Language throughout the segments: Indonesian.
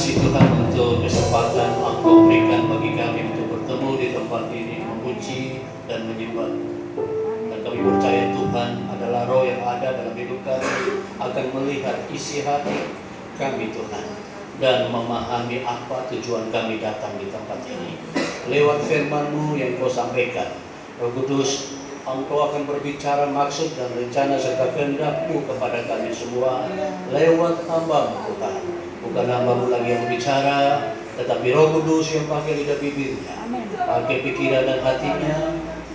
kasih Tuhan untuk kesempatan Engkau berikan bagi kami untuk bertemu di tempat ini, memuji dan menyembah. Dan kami percaya Tuhan adalah Roh yang ada dalam hidup kami, akan melihat isi hati kami Tuhan, dan memahami apa tujuan kami datang di tempat ini. Lewat firman-Mu yang Kau sampaikan, Roh Kudus, Engkau akan berbicara maksud dan rencana serta kehendak-Mu kepada kami semua lewat hamba-Mu Tuhan. Bukan hamba-Mu lagi yang berbicara, tetapi Roh Kudus yang pakai lidah bibirnya, pakai pikiran dan hatinya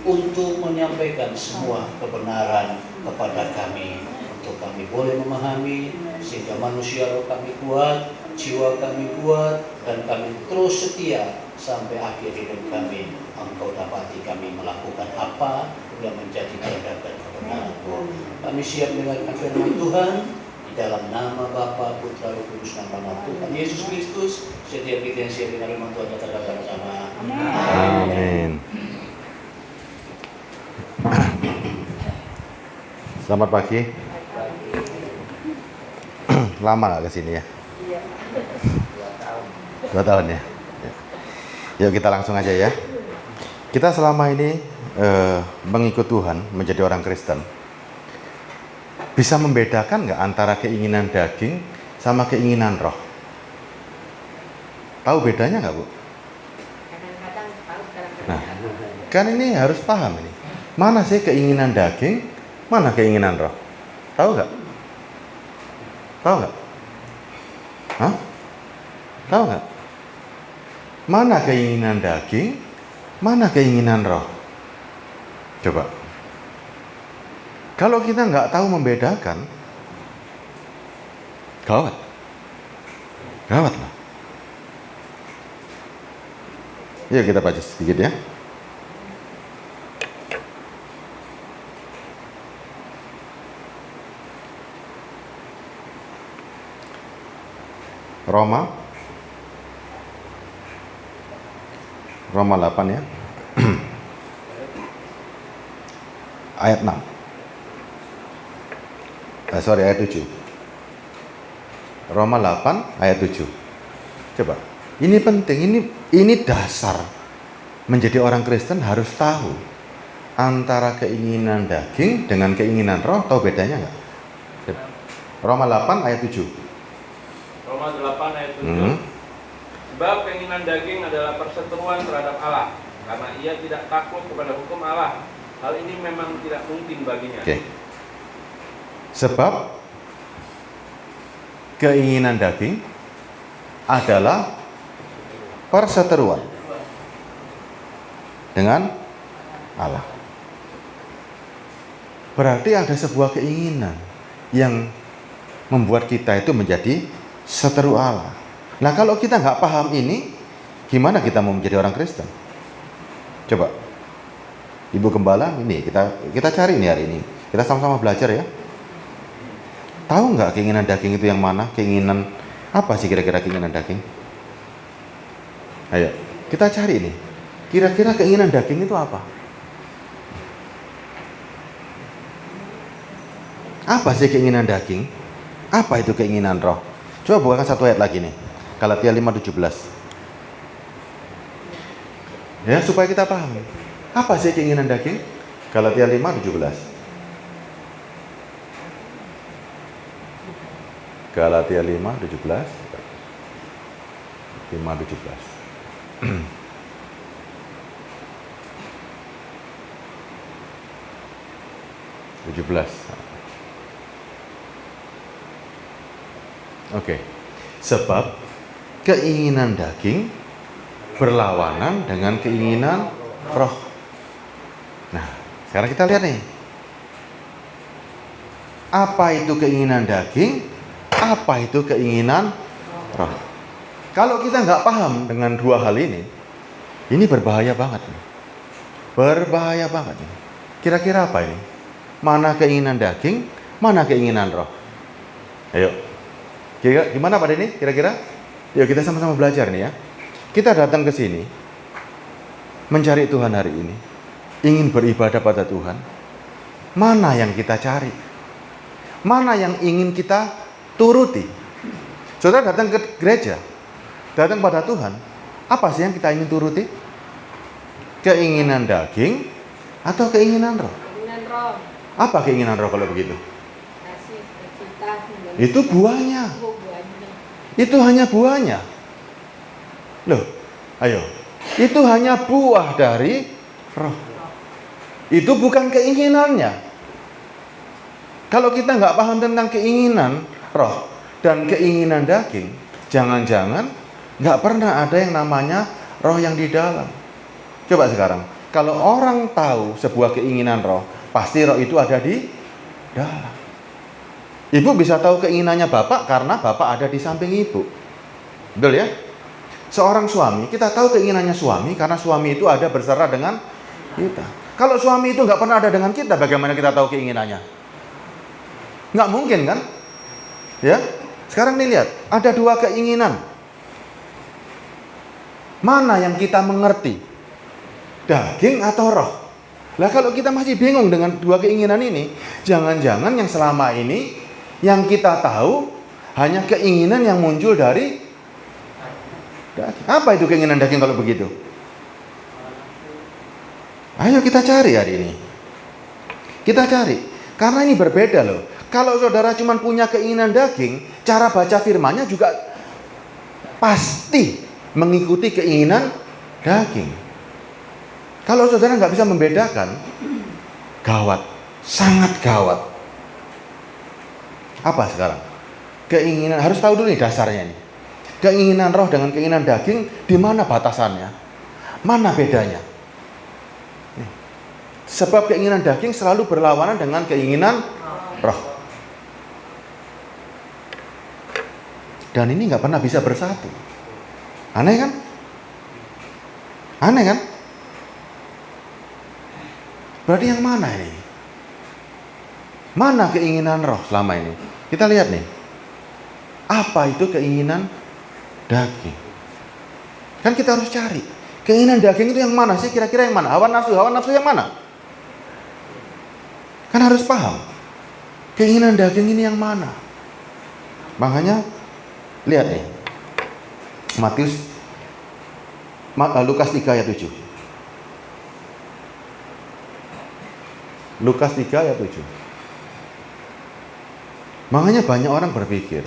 untuk menyampaikan semua kebenaran kepada kami, untuk kami boleh memahami, sehingga manusia roh kami kuat, jiwa kami kuat, dan kami terus setia sampai akhir hidup kami. Engkau dapati kami melakukan apa yang menjadi kehendak dan kebenaran-Mu. Kami siap mendengarkan firman Tuhan di dalam nama Bapa, Putra, Roh Kudus, dan nama Tuhan Yesus Kristus. Setiap kita yang siap dengar firman Tuhan katakan bersama. Amin. Selamat pagi. Lama gak kesini ya? 2 tahun ya? Yuk kita langsung aja ya. Kita selama ini mengikut Tuhan, menjadi orang Kristen, bisa membedakan nggak antara keinginan daging sama keinginan roh? Tahu bedanya nggak, Bu? Kadang-kadang tahu, kadang-kadang Nah, kan ini harus paham ini. Mana sih keinginan daging, mana keinginan roh? Tahu nggak? Tahu nggak? Hah? Tahu nggak? Mana keinginan daging, mana keinginan roh? Coba. Kalau kita nggak tahu membedakan, gawat. Gawat lah. Yuk kita baca sedikit ya. Roma 8 ya. Ayat 6. Ayat 7. Roma 8 ayat 7. Coba. Ini penting, ini dasar menjadi orang Kristen harus tahu antara keinginan daging dengan keinginan roh. Tahu bedanya nggak? Roma 8 ayat 7. Roma 8 ayat 7. Sebab keinginan daging adalah perseteruan terhadap Allah, karena ia tidak takut kepada hukum Allah. Hal ini memang tidak mungkin baginya. Oke. Sebab keinginan daging adalah perseteruan dengan Allah. Berarti ada sebuah keinginan yang membuat kita itu menjadi seteru Allah. Nah, kalau kita nggak paham ini, gimana kita mau menjadi orang Kristen? Coba, Ibu Gembala, ini kita cari ini hari ini. Kita sama-sama belajar ya. Tahu nggak keinginan daging itu yang mana? Keinginan apa sih kira-kira keinginan daging? Ayo, kita cari ini. Kira-kira keinginan daging itu apa? Apa sih keinginan daging? Apa itu keinginan roh? Coba bukakan satu ayat lagi nih. Galatia 5:17. Ya, supaya kita paham. Apa sih keinginan daging? Galatia 5:17. Galatia 5:17. 5:17. 17. Oke. Sebab keinginan daging berlawanan dengan keinginan roh. Nah, sekarang kita lihat nih. Apa itu keinginan daging? Apa itu keinginan roh? Kalau kita nggak paham dengan dua hal ini berbahaya banget. Berbahaya banget. Kira-kira apa ini? Mana keinginan daging, mana keinginan roh? Ayo. Gimana Pak Denny? Kira-kira? Yuk kita sama-sama belajar nih ya. Kita datang ke sini mencari Tuhan hari ini, ingin beribadah pada Tuhan. Mana yang kita cari? Mana yang ingin kita turuti? Saudara datang ke gereja, datang pada Tuhan, apa sih yang kita ingin turuti? Keinginan daging atau keinginan roh? Keinginan roh. Apa keinginan roh kalau begitu? Kasih, cinta. Itu buahnya. Buahnya. Itu hanya buahnya. Loh, ayo. Itu hanya buah dari roh. Itu bukan keinginannya. Kalau kita nggak paham tentang keinginan roh dan keinginan daging, jangan-jangan nggak pernah ada yang namanya roh yang di dalam. Coba sekarang, kalau orang tahu sebuah keinginan roh, pasti roh itu ada di dalam. Ibu bisa tahu keinginannya bapak karena bapak ada di samping ibu. Betul ya? Seorang suami, kita tahu keinginannya suami karena suami itu ada bersama dengan kita. Kalau suami itu nggak pernah ada dengan kita, bagaimana kita tahu keinginannya? Nggak mungkin kan? Ya. Sekarang nih lihat, ada dua keinginan. Mana yang kita mengerti? Daging atau roh? Lah kalau kita masih bingung dengan dua keinginan ini, jangan-jangan yang selama ini yang kita tahu hanya keinginan yang muncul dari daging. Apa itu keinginan daging kalau begitu? Ayo kita cari hari ini. Kita cari. Karena ini berbeda loh. Kalau saudara cuma punya keinginan daging, cara baca firman-nya juga pasti mengikuti keinginan daging. Kalau saudara nggak bisa membedakan, gawat, sangat gawat. Apa sekarang? Keinginan, harus tahu dulu nih dasarnya ini. Keinginan roh dengan keinginan daging, di mana batasannya? Mana bedanya? Nih. Sebab keinginan daging selalu berlawanan dengan keinginan roh. Dan ini nggak pernah bisa bersatu. Aneh kan? Aneh kan? Berarti yang mana ini? Mana keinginan roh selama ini? Kita lihat nih. Apa itu keinginan daging? Kan kita harus cari. Keinginan daging itu yang mana sih? Kira-kira yang mana? Hawa nafsu yang mana? Kan harus paham. Keinginan daging ini yang mana? Makanya lihat nih. Lukas 3 ayat 7. Lukas 3 ayat 7. Makanya banyak orang berpikir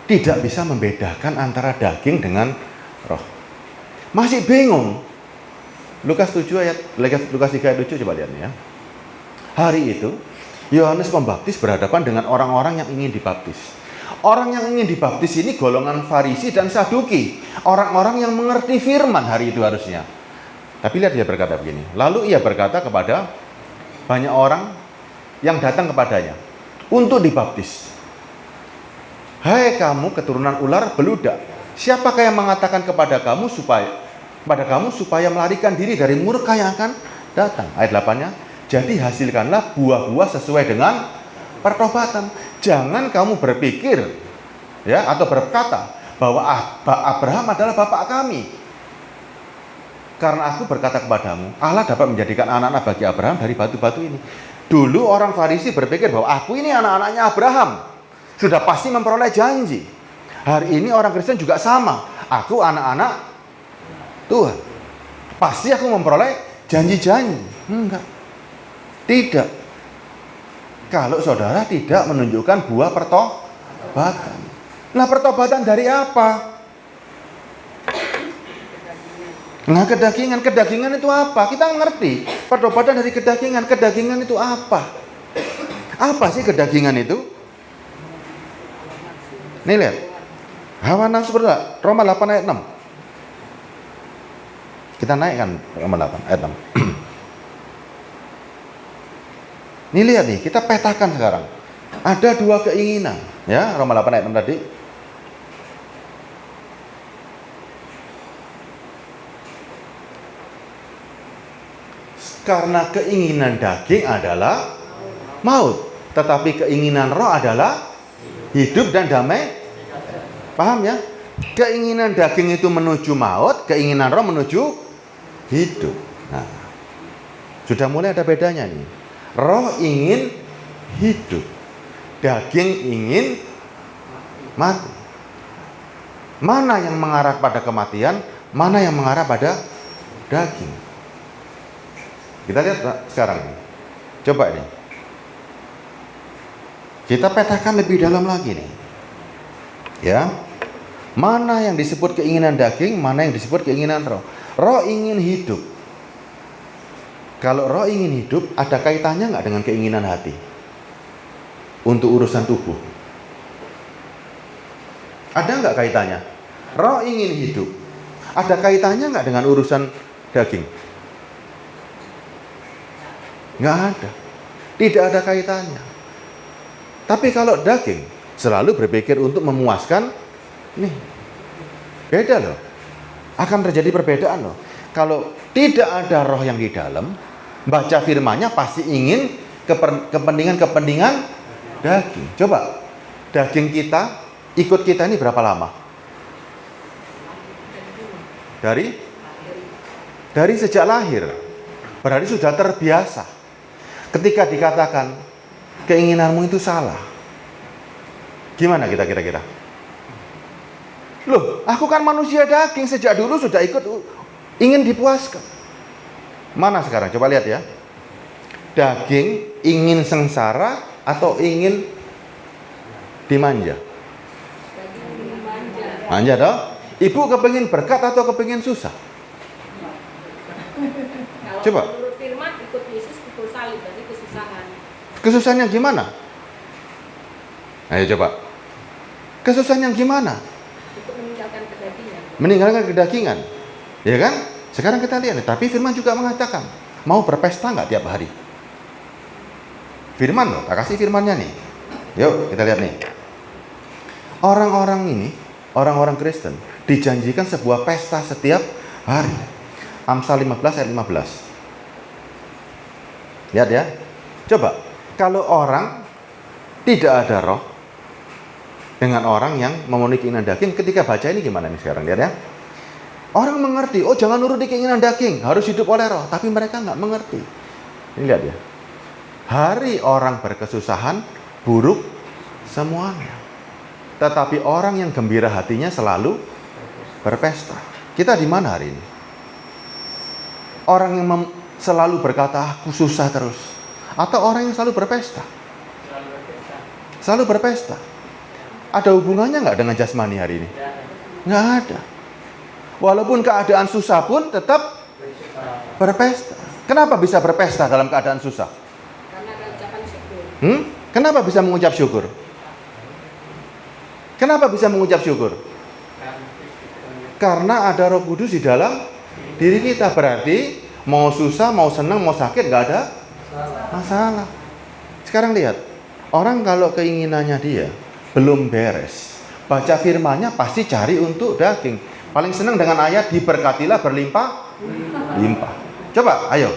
tidak bisa membedakan antara daging dengan roh. Masih bingung. Lukas 3 ayat 7 coba lihat nih ya. Hari itu Yohanes Pembaptis berhadapan dengan orang-orang yang ingin dibaptis. Orang yang ingin dibaptis ini golongan Farisi dan Saduki. Orang-orang yang mengerti firman hari itu harusnya. Tapi lihat dia berkata begini. Lalu ia berkata kepada banyak orang yang datang kepadanya untuk dibaptis. Hai kamu keturunan ular beludak. Siapakah yang mengatakan kepada kamu supaya melarikan diri dari murka yang akan datang? Ayat 8-nya. Jadi hasilkanlah buah-buah sesuai dengan pertobatan. Jangan kamu berpikir ya atau berkata bahwa Abraham adalah bapak kami. Karena aku berkata kepadamu, Allah dapat menjadikan anak-anak bagi Abraham dari batu-batu ini. Dulu orang Farisi berpikir bahwa aku ini anak-anaknya Abraham. Sudah pasti memperoleh janji. Hari ini orang Kristen juga sama. Aku anak-anak Tuhan. Pasti aku memperoleh janji-janji. Enggak. Tidak. Kalau saudara tidak menunjukkan buah pertobatan. Nah, pertobatan dari apa? Nah, kedagingan itu apa? Kita ngerti. Pertobatan dari kedagingan itu apa? Apa sih kedagingan itu? Nih lihat. Hawa nafsu berat. Roma 8 ayat 6. Kita naikkan Roma 8 ayat 6. Nih lihat nih, kita petakan sekarang. Ada dua keinginan, ya, Roma 8 ayat 6 tadi. Karena keinginan daging adalah maut, tetapi keinginan roh adalah hidup dan damai. Paham ya? Keinginan daging itu menuju maut, keinginan roh menuju hidup. Nah, sudah mulai ada bedanya nih. Roh ingin hidup, daging ingin mati. Mana yang mengarah pada kematian, mana yang mengarah pada daging. Kita lihat sekarang ini. Coba ini. Kita petakan lebih dalam lagi nih. Ya. Mana yang disebut keinginan daging, mana yang disebut keinginan roh. Roh ingin hidup. Kalau roh ingin hidup, ada kaitannya nggak dengan keinginan hati? Untuk urusan tubuh. Ada nggak kaitannya? Roh ingin hidup. Ada kaitannya nggak dengan urusan daging? Nggak ada. Tidak ada kaitannya. Tapi kalau daging selalu berpikir untuk memuaskan, nih, beda loh. Akan terjadi perbedaan loh. Kalau tidak ada roh yang di dalam, baca firman-Nya pasti ingin kepentingan daging. Coba, daging kita ikut kita ini berapa lama? Dari sejak lahir. Berarti sudah terbiasa. Ketika dikatakan keinginanmu itu salah, gimana kita kira-kira? Loh, aku kan manusia daging, sejak dulu sudah ikut ingin dipuaskan. Mana sekarang? Coba lihat ya. Daging ingin sengsara atau ingin dimanja? Manja toh? Ibu kepingin berkat atau kepingin susah? Kalau Coba. menurut firman ikut Yesus pikul salib, berarti kesusahan. Kesusahan yang gimana? Ayo coba. Kesusahan yang gimana? Untuk meninggalkan kedagingan. Meninggalkan kedagingan. Ya kan? Sekarang kita lihat. Tapi firman juga mengatakan, mau berpesta nggak tiap hari? Firman loh, tak kasih firmannya nih. Yuk kita lihat nih. Orang-orang ini, orang-orang Kristen, dijanjikan sebuah pesta setiap hari. Amsal 15 ayat 15. Lihat ya. Coba, kalau orang tidak ada roh dengan orang yang memenuhi keinginan daging, ketika baca ini gimana nih sekarang? Lihat ya. Orang mengerti, oh jangan nuruti keinginan daging, harus hidup oleh roh. Tapi mereka nggak mengerti. Ini lihat ya. Hari orang berkesusahan, buruk semuanya. Tetapi orang yang gembira hatinya selalu berpesta. Kita di mana hari ini? Orang yang selalu berkata, aku susah terus. Atau orang yang selalu berpesta? Selalu berpesta. Ada hubungannya nggak dengan jasmani hari ini? Nggak ada. Walaupun keadaan susah pun tetap berpesta. Kenapa bisa berpesta dalam keadaan susah? Karena ada ucapan syukur. Kenapa bisa mengucap syukur? Kenapa bisa mengucap syukur? Karena ada Roh Kudus di dalam diri kita. Berarti mau susah, mau senang, mau sakit nggak ada masalah. Sekarang lihat, orang kalau keinginannya dia belum beres, baca firman-Nya pasti cari untuk daging. Paling senang dengan ayat diberkatilah berlimpah-limpah. Coba, ayo.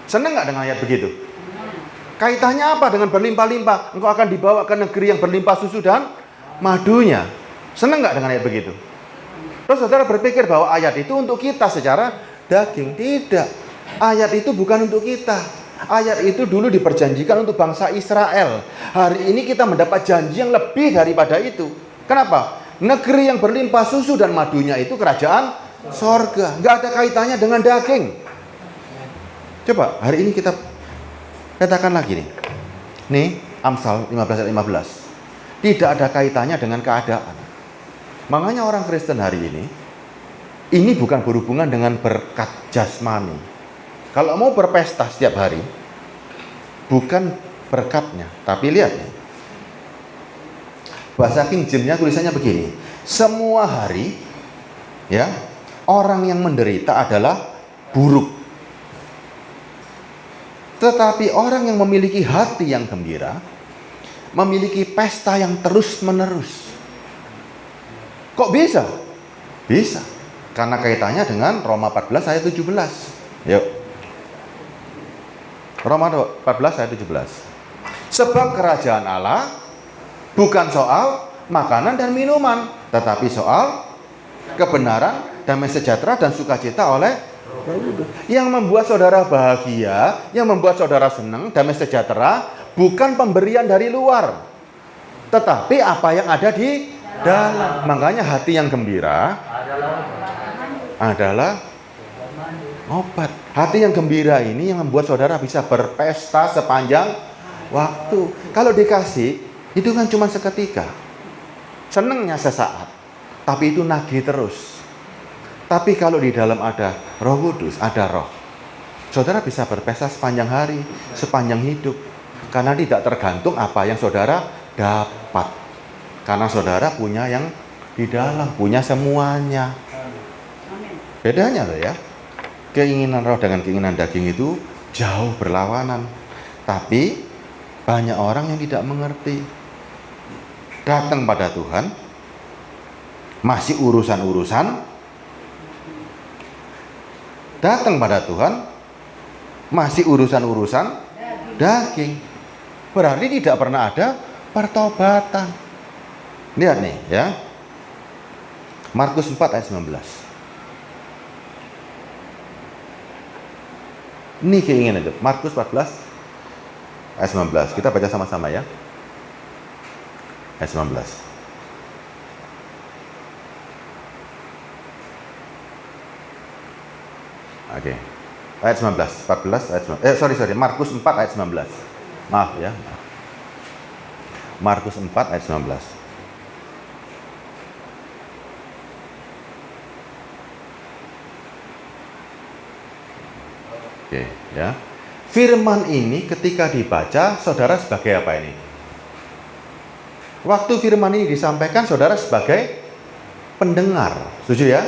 Senang nggak dengan ayat begitu? Kaitannya apa dengan berlimpah-limpah? Engkau akan dibawa ke negeri yang berlimpah susu dan madunya. Senang nggak dengan ayat begitu? Terus saudara berpikir bahwa ayat itu untuk kita secara daging. Tidak. Ayat itu bukan untuk kita. Ayat itu dulu diperjanjikan untuk bangsa Israel. Hari ini kita mendapat janji yang lebih daripada itu. Kenapa? Negeri yang berlimpah susu dan madunya itu kerajaan sorga. Nggak ada kaitannya dengan daging. Coba hari ini kita katakan lagi nih. Nih Amsal 15 ayat 15. Tidak ada kaitannya dengan keadaan. Makanya orang Kristen hari ini bukan berhubungan dengan berkat jasmani. Kalau mau berpesta setiap hari, bukan berkatnya. Tapi lihat nih. Bahasa King James-nya tulisannya begini. Semua hari, ya, orang yang menderita adalah buruk. Tetapi orang yang memiliki hati yang gembira, memiliki pesta yang terus-menerus. Kok bisa? Bisa. Karena kaitannya dengan Roma 14 ayat 17. Yuk. Roma 14 ayat 17. Sebab kerajaan Allah bukan soal makanan dan minuman, tetapi soal kebenaran, damai sejahtera dan sukacita oleh Roh Kudus. Yang membuat saudara bahagia, yang membuat saudara senang, damai sejahtera, bukan pemberian dari luar, tetapi apa yang ada di dalam. Makanya hati yang gembira adalah obat. Hati yang gembira ini yang membuat saudara bisa berpesta sepanjang waktu. Kalau dikasih, itu kan cuma seketika. Senengnya sesaat, tapi itu nagih terus. Tapi kalau di dalam ada Roh Kudus, ada roh, saudara bisa berpesta sepanjang hari, sepanjang hidup. Karena tidak tergantung apa yang saudara dapat. Karena saudara punya yang di dalam, punya semuanya. Bedanya loh ya. Keinginan roh dengan keinginan daging itu jauh berlawanan. Tapi banyak orang yang tidak mengerti. Datang pada Tuhan, masih urusan-urusan. Datang pada Tuhan, masih urusan-urusan daging. Berarti tidak pernah ada pertobatan. Lihat nih ya. Markus 4 ayat 19. Ini keinginan itu. Markus 14 ayat 19. Kita baca sama-sama ya. Ayat 19. Oke. Ayat 19, 14 ayat 19. Sorry, Markus 4 ayat 19. Maaf ya. Markus 4 ayat 19. Oke, ya. Firman ini ketika dibaca, saudara sebagai apa ini? Waktu firman ini disampaikan, saudara sebagai pendengar. Setuju ya?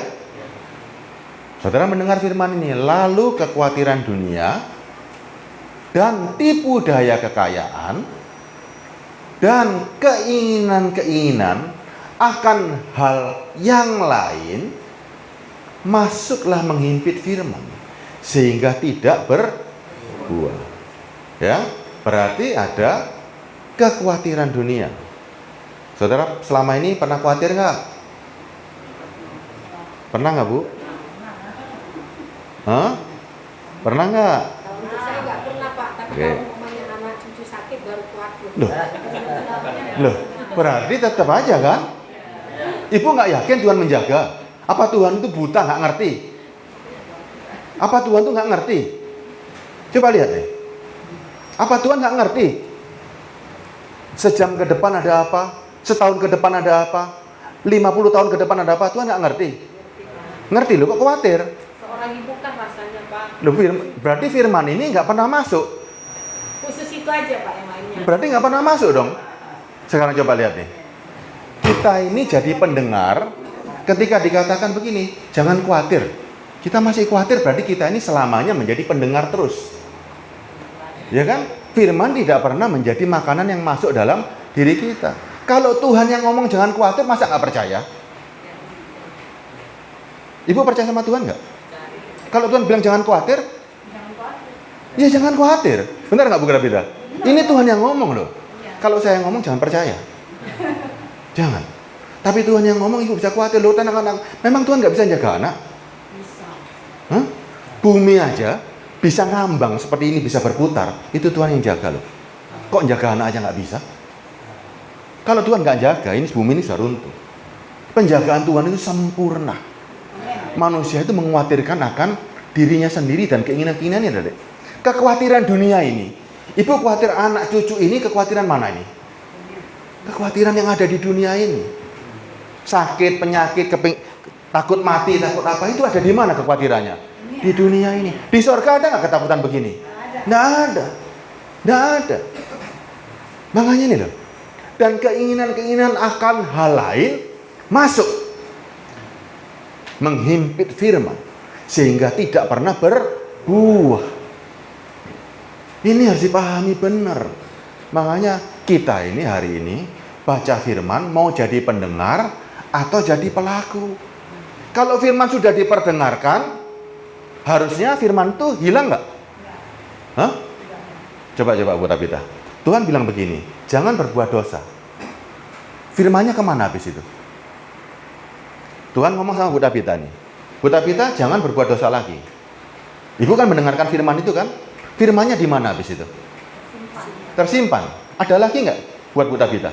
Saudara mendengar firman ini, lalu kekhawatiran dunia dan tipu daya kekayaan dan keinginan-keinginan akan hal yang lain masuklah menghimpit firman sehingga tidak berbuah. Ya, berarti ada kekhawatiran dunia. Saudara selama ini pernah khawatir nggak? Pernah nggak, Bu? Hah? Pernah nggak? Kalau untuk saya nggak pernah, Pak. Tapi Oke. kalau umpamanya anak cucu sakit baru khawatir. Loh, berarti tetap aja kan? Ibu nggak yakin Tuhan menjaga? Apa Tuhan itu buta nggak ngerti? Apa Tuhan itu nggak ngerti? Coba lihat deh. Apa Tuhan nggak ngerti? Sejam ke depan ada apa? Setahun ke depan ada apa? 50 tahun ke depan ada apa? Tuhan nggak ngerti? Ngerti loh, kok khawatir? Seorang ibu kan rasanya, Pak. Loh, berarti firman ini nggak pernah masuk. Khusus itu aja, Pak, yang lainnya. Berarti nggak pernah masuk dong. Sekarang coba lihat nih. Kita ini jadi pendengar ketika dikatakan begini, jangan khawatir. Kita masih khawatir, berarti kita ini selamanya menjadi pendengar terus. Ya kan? Firman tidak pernah menjadi makanan yang masuk dalam diri kita. Kalau Tuhan yang ngomong jangan khawatir, masa nggak percaya? Ibu percaya sama Tuhan nggak? Kalau Tuhan bilang jangan khawatir, ya jangan khawatir. Benar nggak Bu Grabida? Ini Tuhan yang ngomong loh. Kalau saya ngomong jangan percaya. Jangan. Tapi Tuhan yang ngomong, ibu bisa khawatir loh, anak-anak. Memang Tuhan nggak bisa jaga anak? Hah? Bumi aja bisa ngambang seperti ini, bisa berputar. Itu Tuhan yang jaga loh. Kok jaga anak aja nggak bisa? Kalau Tuhan nggak jaga, ini bumi ini sudah runtuh. Penjagaan Tuhan itu sempurna. Manusia itu mengkhawatirkan akan dirinya sendiri dan keinginan-keinginannya, Dek. Kekhawatiran dunia ini. Ibu khawatir anak cucu ini, kekhawatiran mana ini? Kekhawatiran yang ada di dunia ini. Sakit, penyakit, takut mati, takut apa, itu ada di mana kekhawatirannya? Di dunia ini. Di surga ada nggak ketakutan begini? Nggak ada. Nggak ada. Makanya ini loh. Dan keinginan-keinginan akan hal lain masuk menghimpit firman sehingga tidak pernah berbuah. Ini harus dipahami benar. Makanya kita ini hari ini baca firman mau jadi pendengar atau jadi pelaku. Kalau firman sudah diperdengarkan, harusnya firman itu hilang nggak? Hah? Coba Bu Tabita. Tuhan bilang begini, jangan berbuat dosa. Firmannya kemana habis itu? Tuhan ngomong sama Bu Tabita nih. Bu Tabita, jangan berbuat dosa lagi. Ibu kan mendengarkan firman itu kan? Firmannya di mana habis itu? Tersimpan. Ada lagi nggak buat Bu Tabita?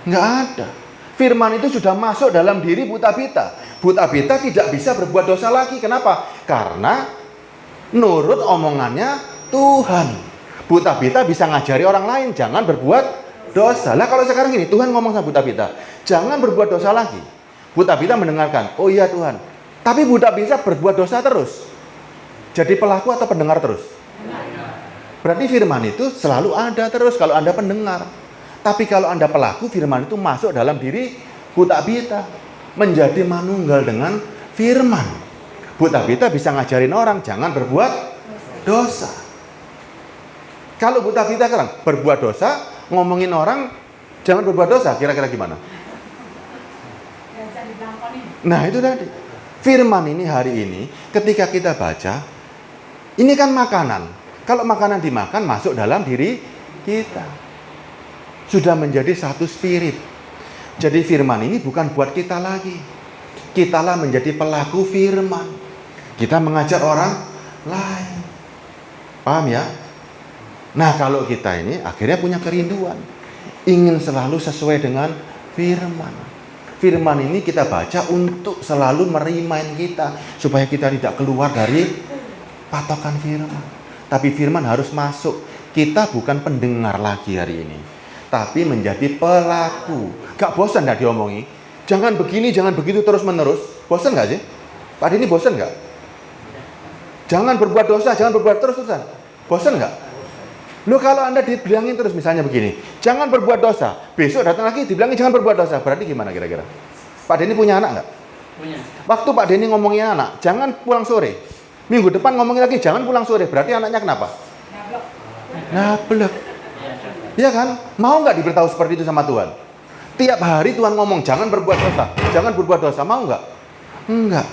Nggak ada. Firman itu sudah masuk dalam diri Bu Tabita. Bu Tabita tidak bisa berbuat dosa lagi. Kenapa? Karena nurut omongannya Tuhan. Bu Tabita bisa ngajari orang lain jangan berbuat dosa. Lah kalau sekarang gini, Tuhan ngomong sama Bu Tabita, jangan berbuat dosa lagi. Bu Tabita mendengarkan, oh iya Tuhan. Tapi Bu Tabita berbuat dosa terus. Jadi pelaku atau pendengar terus? Berarti firman itu selalu ada terus kalau Anda pendengar. Tapi kalau Anda pelaku, firman itu masuk dalam diri Bu Tabita. Menjadi manunggal dengan firman. Bu Tabita bisa ngajarin orang, jangan berbuat dosa. Kalau Bu Tabita sekarang berbuat dosa, ngomongin orang, jangan berbuat dosa, kira-kira gimana? Nah itu tadi. Firman ini hari ini, ketika kita baca, ini kan makanan. Kalau makanan dimakan, masuk dalam diri kita. Sudah menjadi satu spirit. Jadi firman ini bukan buat kita lagi. Kitalah menjadi pelaku firman. Kita mengajar orang lain. Paham ya? Nah kalau kita ini akhirnya punya kerinduan. Ingin selalu sesuai dengan firman. Firman ini kita baca untuk selalu merimain kita. Supaya kita tidak keluar dari patokan firman. Tapi firman harus masuk. Kita bukan pendengar lagi hari ini. Tapi menjadi pelaku. Gak bosan gak diomongi? Jangan begini, jangan begitu terus menerus. Bosan gak sih? Pak Denny bosan gak? Jangan berbuat dosa, jangan berbuat terus-terusan. Bosan gak? Loh kalau Anda dibilangin terus misalnya begini, jangan berbuat dosa. Besok datang lagi dibilangin jangan berbuat dosa. Berarti gimana kira-kira? Pak Denny punya anak nggak? Punya. Waktu Pak Denny ngomongin anak, jangan pulang sore. Minggu depan ngomongin lagi, jangan pulang sore. Berarti anaknya kenapa? Nablek. Iya kan? Mau nggak diberitahu seperti itu sama Tuhan? Tiap hari Tuhan ngomong, jangan berbuat dosa. Jangan berbuat dosa. Mau nggak? Enggak.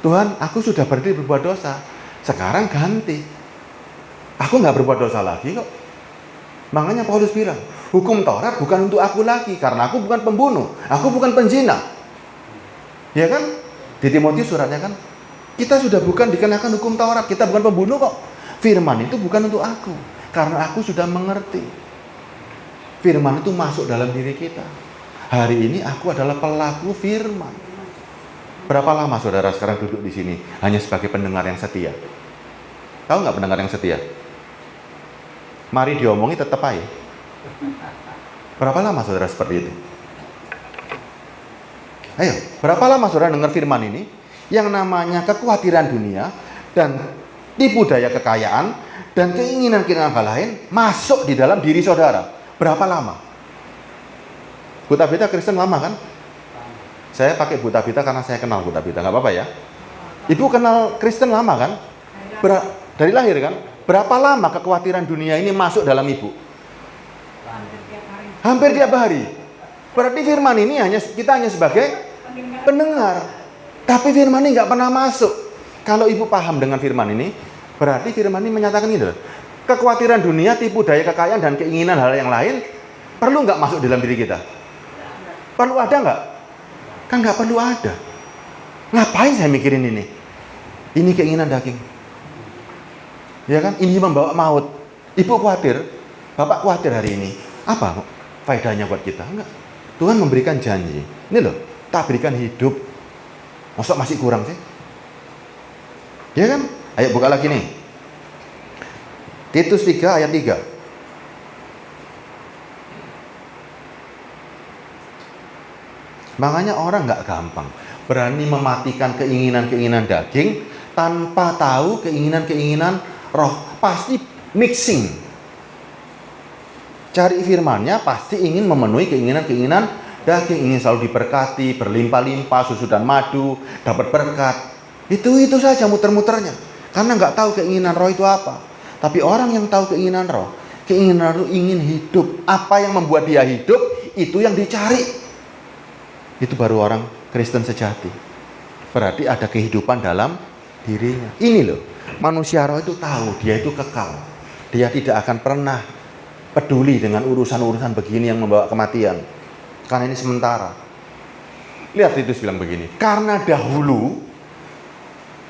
Tuhan, aku sudah berhenti berbuat dosa. Sekarang ganti. Aku nggak berbuat dosa lagi kok. Makanya Paulus bilang, hukum Taurat bukan untuk aku lagi. Karena aku bukan pembunuh. Aku bukan penzina. Ya kan? Di Timotius suratnya kan? Kita sudah bukan dikenakan hukum Taurat. Kita bukan pembunuh kok. Firman itu bukan untuk aku. Karena aku sudah mengerti. Firman itu masuk dalam diri kita. Hari ini aku adalah pelaku firman. Berapa lama saudara sekarang duduk di sini hanya sebagai pendengar yang setia? Tahu nggak pendengar yang setia? Mari diomongi tetap aja. Berapa lama saudara seperti itu? Ayo, berapa lama saudara dengar firman ini? Yang namanya kekhawatiran dunia dan tipu daya kekayaan dan keinginan-keinginan hal lain masuk di dalam diri saudara. Berapa lama? Bu Tabita Kristen lama kan? Saya pakai Bu Tabita karena saya kenal Bu Tabita, nggak apa-apa ya? Ibu kenal Kristen lama kan? Dari lahir kan? Berapa lama kekhawatiran dunia ini masuk dalam ibu? Hampir tiap hari. Berarti firman ini kita hanya sebagai pendengar. Tapi firman ini nggak pernah masuk. Kalau ibu paham dengan firman ini, berarti firman ini menyatakan ini. Kekhawatiran dunia, tipu daya kekayaan dan keinginan hal yang lain perlu nggak masuk dalam diri kita? Perlu ada nggak? Kan nggak perlu ada. Ngapain saya mikirin ini? Ini keinginan daging. Ya kan? Ini membawa maut. Ibu khawatir, bapak khawatir hari ini. Apa faedahnya buat kita? Enggak. Tuhan memberikan janji. Ini loh, tak berikan hidup. Masa masih kurang sih? Ya kan? Ayo buka lagi nih. Titus 3 ayat 3. Makanya orang nggak gampang berani mematikan keinginan-keinginan daging tanpa tahu keinginan-keinginan roh. Pasti mixing. Cari firmannya pasti ingin memenuhi keinginan-keinginan daging. Ingin selalu diberkati, berlimpah-limpah, susu dan madu, dapat berkat. Itu saja muter-muternya. Karena nggak tahu keinginan roh itu apa. Tapi orang yang tahu keinginan roh ingin hidup. Apa yang membuat dia hidup, itu yang dicari. Itu baru orang Kristen sejati. Berarti ada kehidupan dalam dirinya. Ini loh, manusia roh itu tahu, dia itu kekal. Dia tidak akan pernah peduli dengan urusan-urusan begini yang membawa kematian. Karena ini sementara. Lihat Titus bilang begini, karena dahulu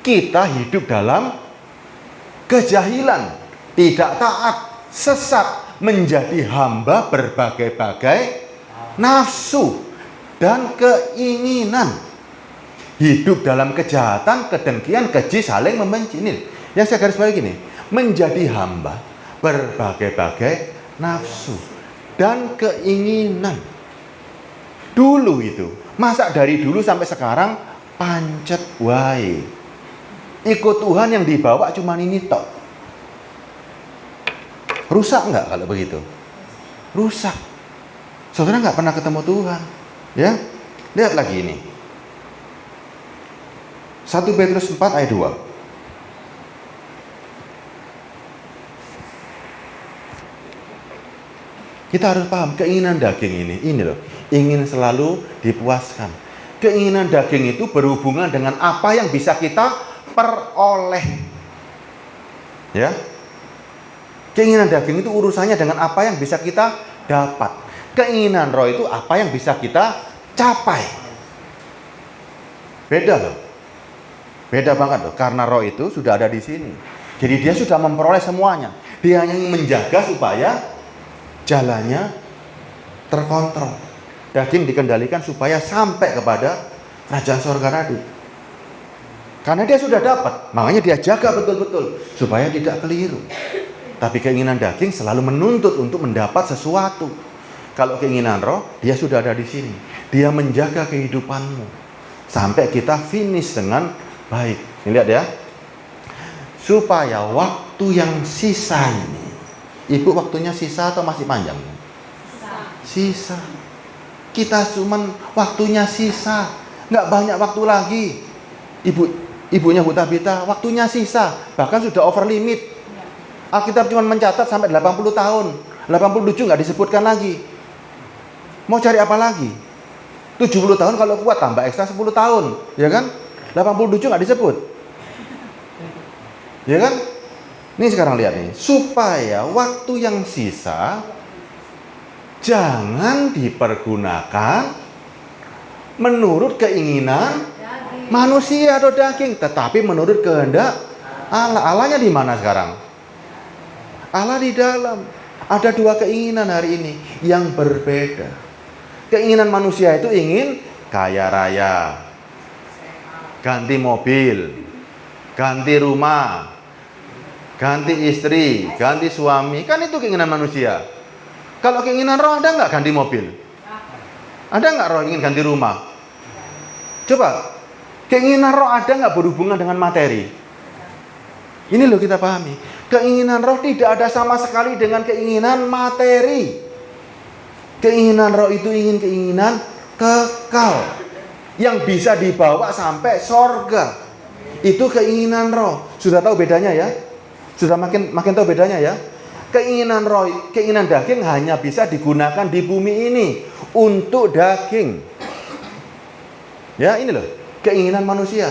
kita hidup dalam kejahilan, tidak taat, sesat, menjadi hamba berbagai-bagai nafsu. dan keinginan. Hidup dalam kejahatan, kedengkian, keji, saling membenci. Ini yang saya garis bawahi gini, menjadi hamba berbagai-bagai nafsu dan keinginan. Dulu itu, masa dari dulu sampai sekarang pancet wae. Ikut Tuhan yang dibawa cuma ini tok. Rusak nggak kalau begitu? Rusak. Saudara nggak pernah ketemu Tuhan, ya? Lihat lagi ini. 1 Petrus 4 ayat 2. Kita harus paham keinginan daging ini loh, ingin selalu dipuaskan. Keinginan daging itu berhubungan dengan apa yang bisa kita peroleh. Ya. Keinginan daging itu urusannya dengan apa yang bisa kita dapat. Keinginan roh itu apa yang bisa kita capai. Beda loh. Beda banget loh, karena roh itu sudah ada di sini. Jadi dia sudah memperoleh semuanya. Dia hanya menjaga supaya jalannya terkontrol. Daging dikendalikan supaya sampai kepada kerajaan surga tadi. Karena dia sudah dapat, makanya dia jaga betul-betul supaya tidak keliru. Tapi keinginan daging selalu menuntut untuk mendapat sesuatu. Kalau keinginan roh, dia sudah ada di sini. Dia menjaga kehidupanmu sampai kita finish dengan baik. Ini lihat ya. Supaya waktu yang sisa ini, Ibu waktunya sisa atau masih panjang? Sisa. Kita cuman waktunya sisa, nggak banyak waktu lagi. Ibunya Bu Tabita, waktunya sisa, bahkan sudah over limit. Alkitab cuma mencatat sampai 80 tahun, 87 nggak disebutkan lagi. Mau cari apa lagi? 70 tahun kalau kuat, tambah ekstra 10 tahun, ya kan? 87 nggak disebut, ya kan? Ini sekarang lihat nih, supaya waktu yang sisa jangan dipergunakan menurut keinginan manusia atau daging, tetapi menurut kehendak Allah. Allahnya di mana sekarang? Allah di dalam. Ada dua keinginan hari ini yang berbeda. Keinginan manusia itu ingin kaya raya, ganti mobil, ganti rumah, ganti istri, ganti suami. Kan itu keinginan manusia. Kalau keinginan roh ada nggak ganti mobil? Ada nggak roh ingin ganti rumah? Coba, keinginan roh ada nggak berhubungan dengan materi? Ini loh kita pahami. Keinginan roh tidak ada sama sekali dengan keinginan materi. Keinginan roh itu ingin keinginan kekal yang bisa dibawa sampai sorga. Itu keinginan roh. Sudah tahu bedanya ya? Sudah makin tahu bedanya ya? Keinginan roh, keinginan daging hanya bisa digunakan di bumi ini untuk daging. Ya, ini loh keinginan manusia.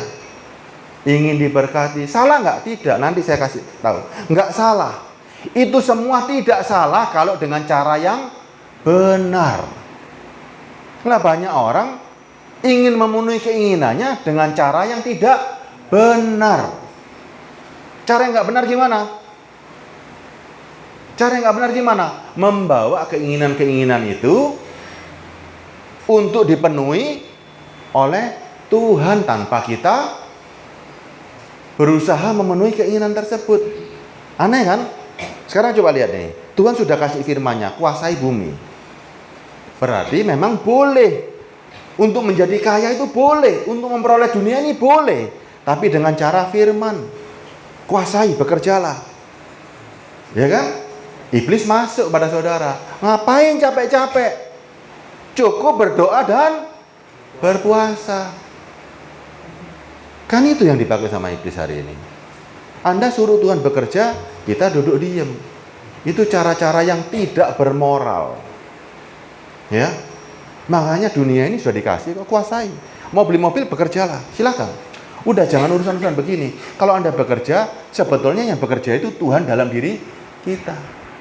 Ingin diberkati. Salah nggak? Tidak. Nanti saya kasih tahu. Nggak salah. Itu semua tidak salah kalau dengan cara yang benar. Nah, banyak orang ingin memenuhi keinginannya dengan cara yang tidak benar. Cara yang nggak benar gimana? Cara yang nggak benar gimana? Membawa keinginan-keinginan itu untuk dipenuhi oleh Tuhan tanpa kita berusaha memenuhi keinginan tersebut. Aneh kan? Sekarang coba lihat nih. Tuhan sudah kasih firman-Nya, kuasai bumi. Berarti memang boleh. Untuk menjadi kaya itu boleh. Untuk memperoleh dunia ini boleh. Tapi dengan cara firman. Kuasai, bekerjalah. Ya kan? Iblis masuk pada saudara. Ngapain capek-capek? Cukup berdoa dan berpuasa. Kan itu yang dipakai sama iblis hari ini. Anda suruh Tuhan bekerja, kita duduk diem. Itu cara-cara yang tidak bermoral. Ya, makanya dunia ini sudah dikasih kok, kuasai. Mau beli mobil, bekerjalah, silakan. Udah jangan urusan-urusan begini. Kalau Anda bekerja, sebetulnya yang bekerja itu Tuhan dalam diri kita.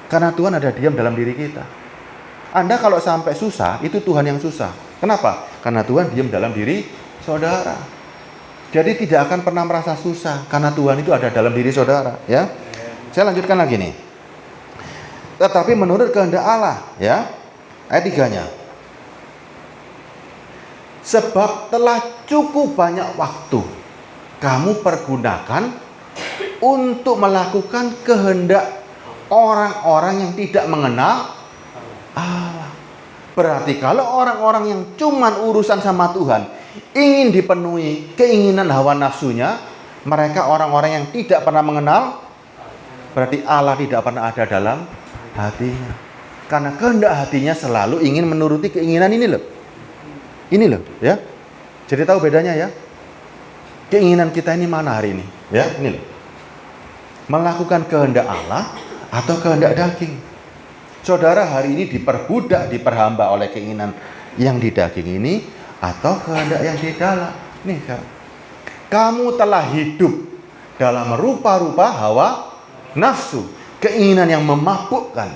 Karena Tuhan ada diam dalam diri kita. Anda kalau sampai susah, itu Tuhan yang susah. Kenapa? Karena Tuhan diam dalam diri saudara. Jadi tidak akan pernah merasa susah karena Tuhan itu ada dalam diri saudara, ya. Saya lanjutkan lagi nih. Tetapi menurut kehendak Allah, ya. Ayat 3-nya. Sebab telah cukup banyak waktu kamu pergunakan untuk melakukan kehendak orang-orang yang tidak mengenal Allah. Berarti kalau orang-orang yang cuman urusan sama Tuhan ingin dipenuhi keinginan hawa nafsunya, mereka orang-orang yang tidak pernah mengenal, berarti Allah tidak pernah ada dalam hatinya. Karena kehendak hatinya selalu ingin menuruti keinginan ini loh. Ini loh, ya. Jadi tahu bedanya ya. Keinginan kita ini mana hari ini? Ya, ini loh. Melakukan kehendak Allah atau kehendak daging. Saudara hari ini diperbudak, diperhamba oleh keinginan yang di daging ini atau kehendak yang di dalam. Nih, kamu telah hidup dalam rupa-rupa hawa nafsu, keinginan yang memabukkan.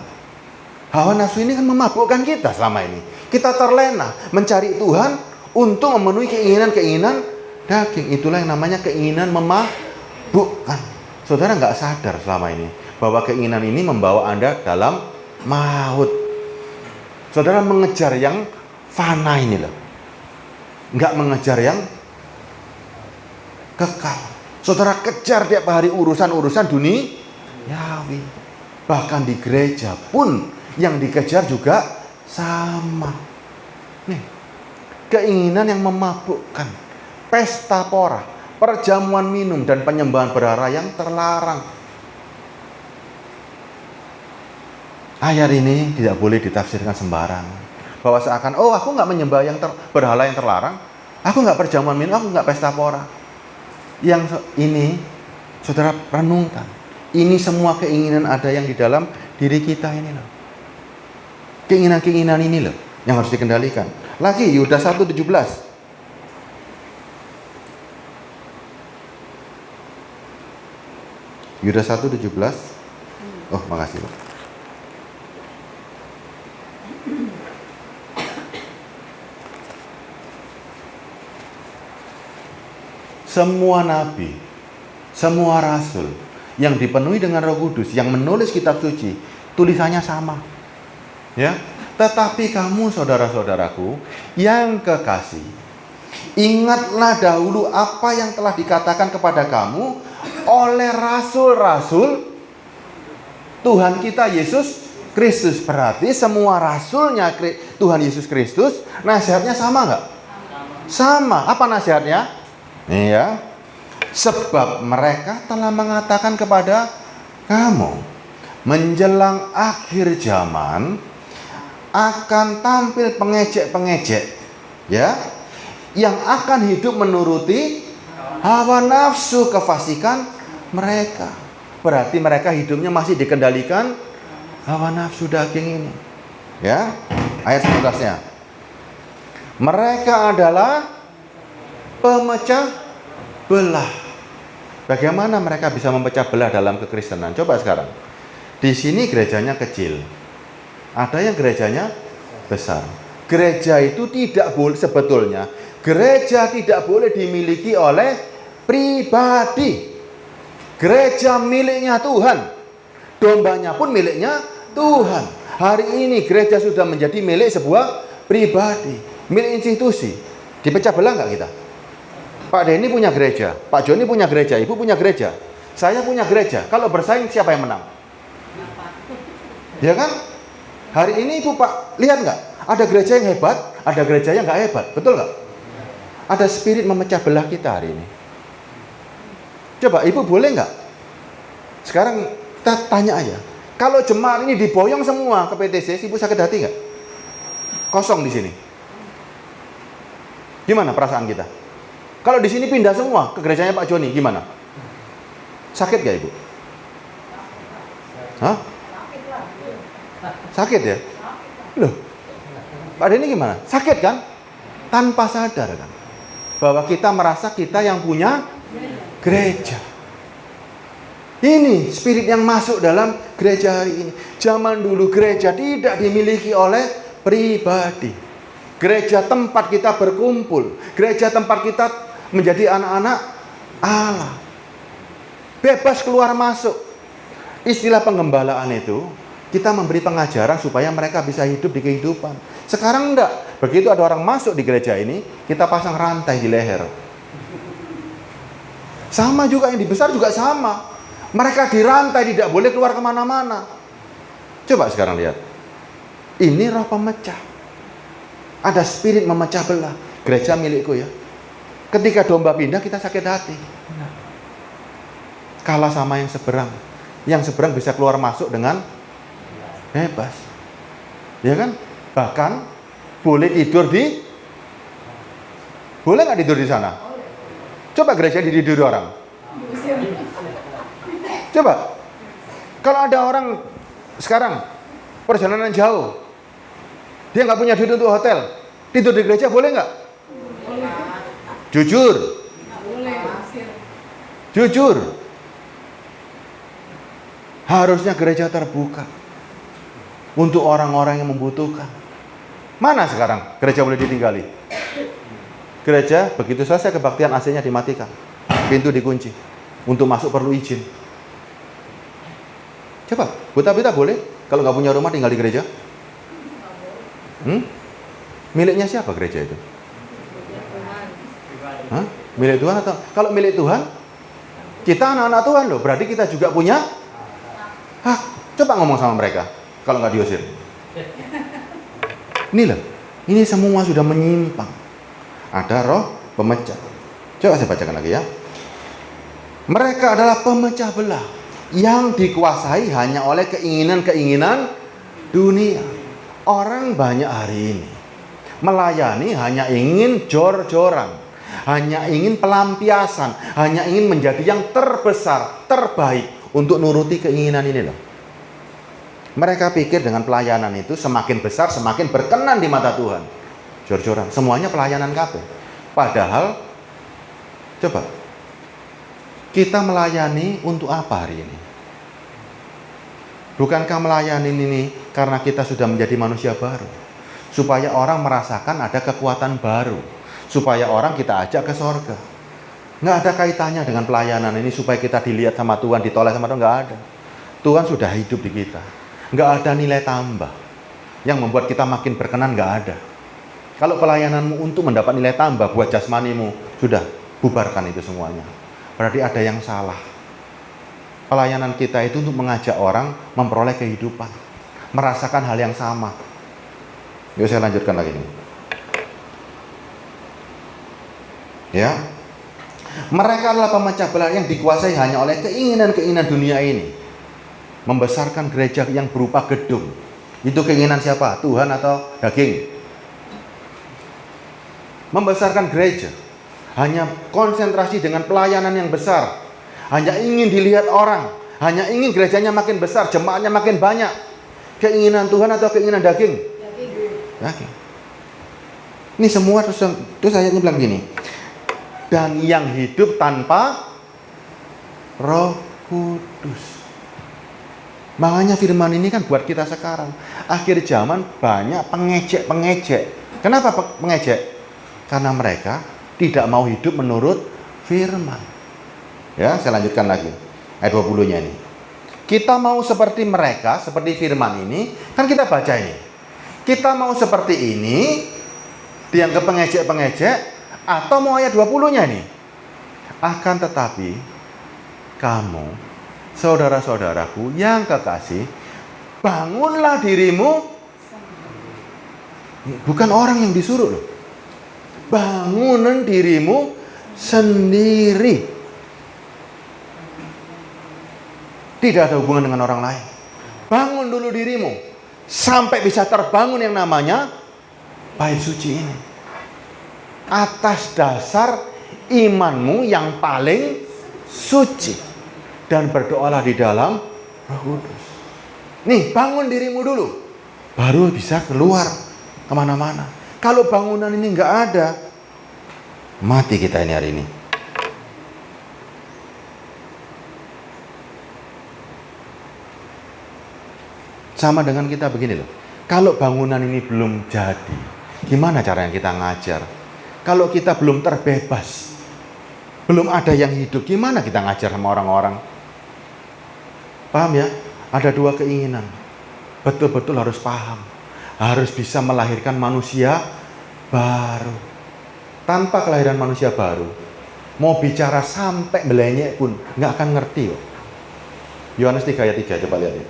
Hawa nafsu ini kan memabukkan kita selama ini. Kita terlena mencari Tuhan untuk memenuhi keinginan-keinginan daging. Itulah yang namanya keinginan memabukkan. Saudara nggak sadar selama ini bahwa keinginan ini membawa Anda dalam maut. Saudara mengejar yang fana ini loh, nggak mengejar yang kekal. Saudara kejar tiap hari urusan-urusan duniawi. Bahkan di gereja pun yang dikejar juga sama. Nih, keinginan yang memabukkan, pesta pora, perjamuan minum dan penyembahan berhala yang terlarang. Ayat ini tidak boleh ditafsirkan sembarangan. Bahwa seakan, oh aku nggak menyembah yang berhala yang terlarang, aku nggak perjamuan minum, aku nggak pesta pora. Yang ini, saudara renungkan. Ini semua keinginan ada yang di dalam diri kita ini loh. Keinginan-keinginan ini loh yang harus dikendalikan. Lagi Yudas 1:17. Yudas 1:17. Oh, makasih, Pak. Semua nabi, semua rasul yang dipenuhi dengan Roh Kudus, yang menulis kitab suci, tulisannya sama. Ya, tetapi kamu saudara-saudaraku yang kekasih, ingatlah dahulu apa yang telah dikatakan kepada kamu oleh rasul-rasul Tuhan kita Yesus Kristus. Berarti semua rasulnya Tuhan Yesus Kristus nasihatnya sama nggak? Sama. Apa nasihatnya? Nih ya, sebab mereka telah mengatakan kepada kamu menjelang akhir zaman akan tampil pengejek-pengejek, ya, yang akan hidup menuruti hawa nafsu kefasikan mereka. Berarti mereka hidupnya masih dikendalikan hawa nafsu daging ini. Ya, ayat 11-nya. Mereka adalah pemecah belah. Bagaimana mereka bisa memecah belah dalam kekristenan? Coba sekarang. Di sini gerejanya kecil. Ada yang gerejanya besar. Gereja itu tidak boleh, sebetulnya gereja tidak boleh dimiliki oleh pribadi. Gereja miliknya Tuhan. Dombanya pun miliknya Tuhan. Hari ini gereja sudah menjadi milik sebuah pribadi, milik institusi. Dipecah belah nggak kita? Pak Denny punya gereja, Pak Joni punya gereja, Ibu punya gereja, saya punya gereja. Kalau bersaing siapa yang menang? Ya kan? Hari ini Ibu Pak, lihat nggak? Ada gereja yang hebat, ada gereja yang nggak hebat, betul nggak? Ada spirit memecah belah kita hari ini. Coba Ibu boleh nggak? Sekarang kita tanya aja. Kalau jemaat ini diboyong semua ke PTC, Ibu sakit hati nggak? Kosong di sini. Gimana perasaan kita? Kalau di sini pindah semua ke gerejanya Pak Joni, gimana? Sakit gak Ibu? Hah? Sakit ya? Loh, Pak Denny gimana? Sakit kan? Tanpa sadar kan? Bahwa kita merasa kita yang punya gereja. Ini spirit yang masuk dalam gereja hari ini. Zaman dulu gereja tidak dimiliki oleh pribadi. Gereja tempat kita berkumpul. Gereja tempat kita menjadi anak-anak Allah. Bebas keluar masuk. Istilah penggembalaan itu, kita memberi pengajaran supaya mereka bisa hidup di kehidupan. Sekarang enggak. Begitu ada orang masuk di gereja ini, kita pasang rantai di leher. Sama juga yang di besar juga sama. Mereka dirantai, tidak boleh keluar kemana-mana. Coba sekarang lihat. Ini roh pemecah. Ada spirit memecah belah. Gereja milikku ya. Ketika domba pindah, kita sakit hati. Kalah sama yang seberang. Yang seberang bisa keluar masuk dengan bebas. Ya kan? Bahkan boleh tidur di... Boleh nggak tidur di sana? Coba gereja ditidur orang. Coba. Kalau ada orang sekarang perjalanan jauh, dia nggak punya duit untuk hotel, tidur di gereja boleh nggak? Jujur. Jujur. Harusnya gereja terbuka untuk orang-orang yang membutuhkan. Mana sekarang gereja boleh ditinggali? Gereja begitu selesai kebaktian AC-nya dimatikan, pintu dikunci. Untuk masuk perlu izin. Coba, buta-buta boleh? Kalau nggak punya rumah tinggal di gereja? Miliknya siapa gereja itu? Hah? Milik Tuhan atau? Kalau milik Tuhan, kita anak-anak Tuhan loh. Berarti kita juga punya hak. Coba ngomong sama mereka. Kalau nggak diusir. Ini loh. Ini semua sudah menyimpang. Ada roh pemecah. Coba saya bacakan lagi ya. Mereka adalah pemecah belah yang dikuasai hanya oleh keinginan-keinginan dunia. Orang banyak hari ini melayani hanya ingin jor-joran, hanya ingin pelampiasan, hanya ingin menjadi yang terbesar, terbaik untuk nuruti keinginan ini loh. Mereka pikir dengan pelayanan itu semakin besar, semakin berkenan di mata Tuhan. Jor-joran, semuanya pelayanan kabeh. Padahal, coba, kita melayani untuk apa hari ini? Bukankah melayani ini karena kita sudah menjadi manusia baru? Supaya orang merasakan ada kekuatan baru. Supaya orang kita ajak ke sorga. Nggak ada kaitannya dengan pelayanan ini supaya kita dilihat sama Tuhan, ditolak sama Tuhan, nggak ada. Tuhan sudah hidup di kita. Nggak ada nilai tambah yang membuat kita makin berkenan, nggak ada. Kalau pelayananmu untuk mendapat nilai tambah buat jasmanimu, sudah bubarkan itu semuanya. Berarti ada yang salah. Pelayanan kita itu untuk mengajak orang memperoleh kehidupan, merasakan hal yang sama. Yuk saya lanjutkan lagi nih. Ya, mereka adalah pemecah belah yang dikuasai hanya oleh keinginan-keinginan dunia ini. Membesarkan gereja yang berupa gedung. Itu keinginan siapa? Tuhan atau daging? Membesarkan gereja hanya konsentrasi dengan pelayanan yang besar, hanya ingin dilihat orang, hanya ingin gerejanya makin besar, jemaatnya makin banyak. Keinginan Tuhan atau keinginan daging? Daging. Ini semua terus ayatnya bilang gini. Dan yang hidup tanpa Roh Kudus. Makanya firman ini kan buat kita sekarang. Akhir zaman banyak pengejek-pengejek. Kenapa pengejek? Karena mereka tidak mau hidup menurut firman. Ya, saya lanjutkan lagi. Ayat 20-nya ini. Kita mau seperti mereka, seperti firman ini, kan kita baca ini. Kita mau seperti ini, dianggap pengejek-pengejek, atau mau ayat 20-nya nih. Akan tetapi, kamu, saudara-saudaraku yang kekasih, bangunlah dirimu. Bukan orang yang disuruh loh. Bangunan dirimu sendiri. Tidak ada hubungan dengan orang lain. Bangun dulu dirimu sampai bisa terbangun yang namanya bait suci ini. Atas dasar imanmu yang paling suci. Dan berdoalah di dalam Roh Kudus. Nih, bangun dirimu dulu. Baru bisa keluar kemana-mana. Kalau bangunan ini nggak ada, mati kita ini hari ini. Sama dengan kita begini loh. Kalau bangunan ini belum jadi, gimana caranya kita ngajar? Kalau kita belum terbebas, belum ada yang hidup, gimana kita ngajar sama orang-orang? Paham ya? Ada dua keinginan. Betul-betul harus paham. Harus bisa melahirkan manusia baru. Tanpa kelahiran manusia baru, mau bicara sampai melenyek pun nggak akan ngerti kok. Yohanes 3 ayat 3, coba lihat ya.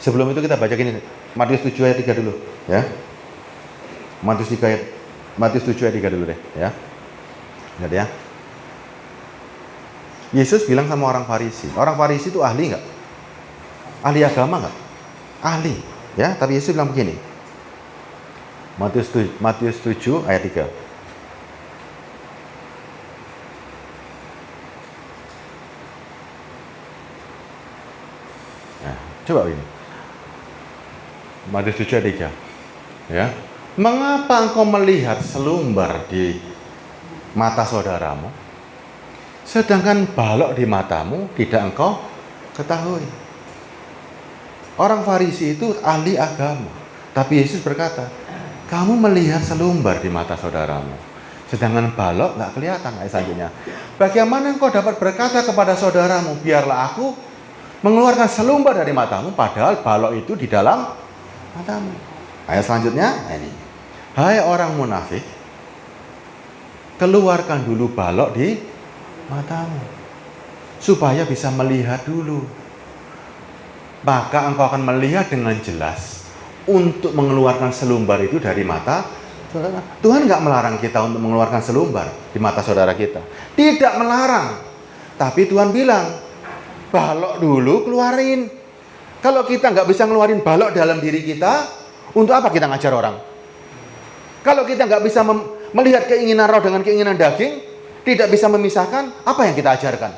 Sebelum itu kita baca gini, Matius 7 ayat 3 dulu ya. Matius 7 ayat 3 dulu deh ya. Lihat ya. Yesus bilang sama orang Farisi. Orang Farisi itu ahli nggak? Ahli agama nggak? Ahli ya. Tapi Yesus bilang begini, Matius 7 ayat 3. Nah, coba begini. Matius 7 ayat 3 ya. Mengapa engkau melihat selumbar di mata saudaramu, sedangkan balok di matamu tidak engkau ketahui? Orang Farisi itu ahli agama, tapi Yesus berkata, kamu melihat selumbar di mata saudaramu, sedangkan balok nggak kelihatan. Ayat selanjutnya, bagaimana engkau dapat berkata kepada saudaramu, biarlah aku mengeluarkan selumbar dari matamu, padahal balok itu di dalam matamu. Ayat selanjutnya, ini, hai orang munafik, keluarkan dulu balok di matamu, supaya bisa melihat dulu. Maka engkau akan melihat dengan jelas untuk mengeluarkan selumbar itu dari mata saudara. Tuhan nggak melarang kita untuk mengeluarkan selumbar di mata saudara kita. Tidak melarang. Tapi Tuhan bilang, balok dulu keluarin. Kalau kita nggak bisa ngeluarin balok dalam diri kita, untuk apa kita ngajar orang? Kalau kita nggak bisa melihat keinginan roh dengan keinginan daging, tidak bisa memisahkan, apa yang kita ajarkan?